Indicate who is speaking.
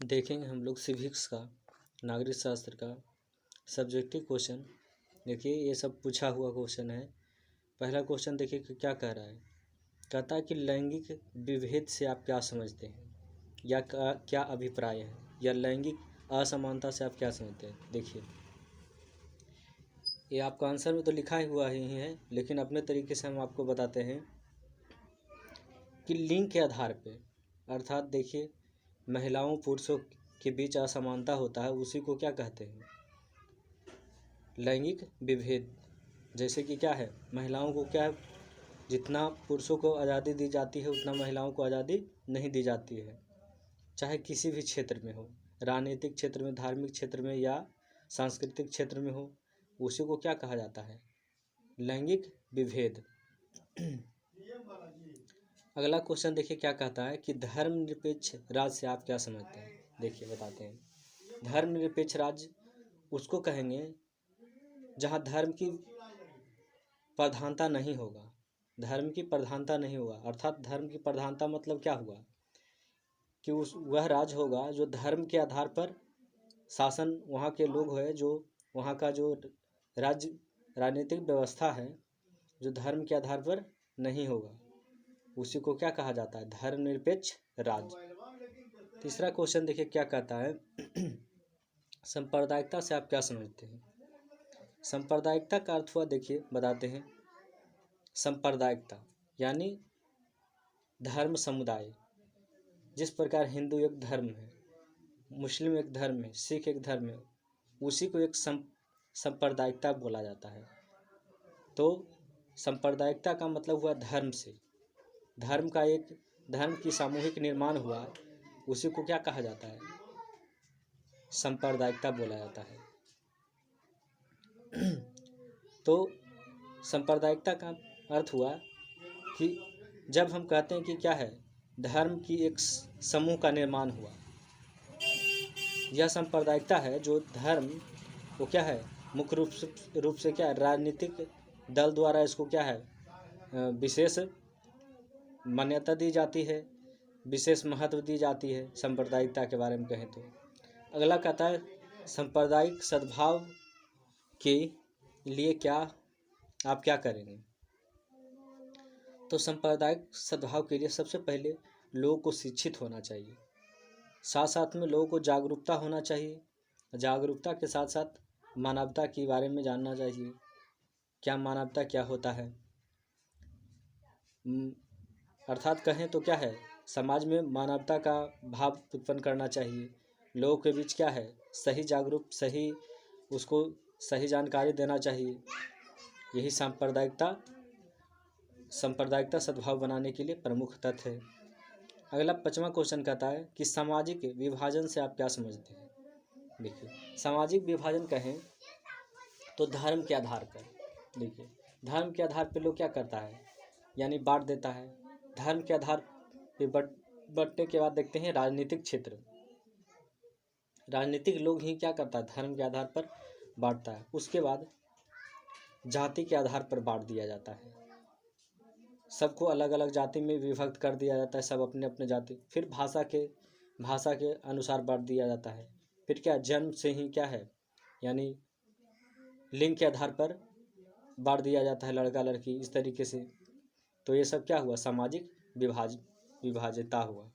Speaker 1: देखेंगे हम लोग सिविक्स का, नागरिक शास्त्र का सब्जेक्टिव क्वेश्चन। देखिए ये सब पूछा हुआ क्वेश्चन है। पहला क्वेश्चन देखिए कि क्या कह रहा है। कहता है कि लैंगिक विभेद से आप क्या समझते हैं या क्या अभिप्राय है, या लैंगिक असमानता से आप क्या समझते हैं। देखिए ये आपका आंसर में तो लिखा ही हुआ ही है, लेकिन अपने तरीके से हम आपको बताते हैं कि लिंग के आधार पे, अर्थात देखिए महिलाओं पुरुषों के बीच असमानता होता है, उसी को क्या कहते हैं, लैंगिक विभेद। जैसे कि क्या है, महिलाओं को क्या जितना पुरुषों को आज़ादी दी जाती है उतना महिलाओं को आज़ादी नहीं दी जाती है, चाहे किसी भी क्षेत्र में हो, राजनीतिक क्षेत्र में, धार्मिक क्षेत्र में या सांस्कृतिक क्षेत्र में हो, उसी को क्या कहा जाता है, लैंगिक विभेद। अगला क्वेश्चन देखिए क्या कहता है कि धर्मनिरपेक्ष राज्य से आप क्या समझते हैं। देखिए बताते हैं, धर्मनिरपेक्ष राज्य उसको कहेंगे जहाँ धर्म की प्रधानता नहीं होगा, धर्म की प्रधानता नहीं होगा। अर्थात धर्म की प्रधानता मतलब क्या हुआ कि वह राज्य होगा जो धर्म के आधार पर शासन, वहाँ के लोग हैं जो वहाँ का जो राज्य राजनीतिक व्यवस्था है जो धर्म के आधार पर नहीं होगा, उसी को क्या कहा जाता है, धर्मनिरपेक्ष राज्य। तीसरा क्वेश्चन देखिए क्या कहता है सांप्रदायिकता से आप क्या समझते हैं। सांप्रदायिकता का अर्थ हुआ, देखिए बताते हैं, सांप्रदायिकता यानी धर्म समुदाय। जिस प्रकार हिंदू एक धर्म है, मुस्लिम एक धर्म है, सिख एक धर्म है, उसी को एक सांप्रदायिकता बोला जाता है। तो सांप्रदायिकता का मतलब हुआ धर्म से, धर्म का एक धर्म की सामूहिक निर्माण हुआ, उसी को क्या कहा जाता है, सांप्रदायिकता बोला जाता है। तो सांप्रदायिकता का अर्थ हुआ कि जब हम कहते हैं कि क्या है, धर्म की एक समूह का निर्माण हुआ, यह सांप्रदायिकता है जो धर्म वो क्या है, मुख्य रूप से क्या है, राजनीतिक दल द्वारा इसको क्या है, विशेष मान्यता दी जाती है, विशेष महत्व दी जाती है सांप्रदायिकता के बारे में कहें तो। अगला कहता है सांप्रदायिक सद्भाव के लिए क्या आप क्या करेंगे। तो सांप्रदायिक सद्भाव के लिए सबसे पहले लोगों को शिक्षित होना चाहिए, साथ साथ में लोगों को जागरूकता होना चाहिए, जागरूकता के साथ साथ मानवता के बारे में जानना चाहिए, क्या मानवता क्या होता है। अर्थात कहें तो क्या है, समाज में मानवता का भाव उत्पन्न करना चाहिए, लोगों के बीच क्या है, सही जागरूक, सही उसको सही जानकारी देना चाहिए। यही सांप्रदायिकता सद्भाव बनाने के लिए प्रमुख तथ्य है। अगला 5वां क्वेश्चन कहता है कि सामाजिक विभाजन से आप क्या समझते हैं। देखिए सामाजिक विभाजन कहें तो धर्म के आधार पर, देखिए धर्म के आधार पर लोग क्या करता है, यानी बांट देता है। धर्म के आधार पे बंटने के बाद देखते हैं राजनीतिक क्षेत्र, राजनीतिक लोग ही क्या करता है, धर्म के आधार पर बांटता है। उसके बाद जाति के आधार पर बांट दिया जाता है, सबको अलग अलग जाति में विभक्त कर दिया जाता है, सब अपने अपने जाति। फिर भाषा के अनुसार बांट दिया जाता है। फिर क्या, जन्म से ही क्या है, यानी लिंग के आधार पर बांट दिया जाता है, लड़का लड़की इस तरीके से। तो ये सब क्या हुआ, सामाजिक विभाज्यता हुआ।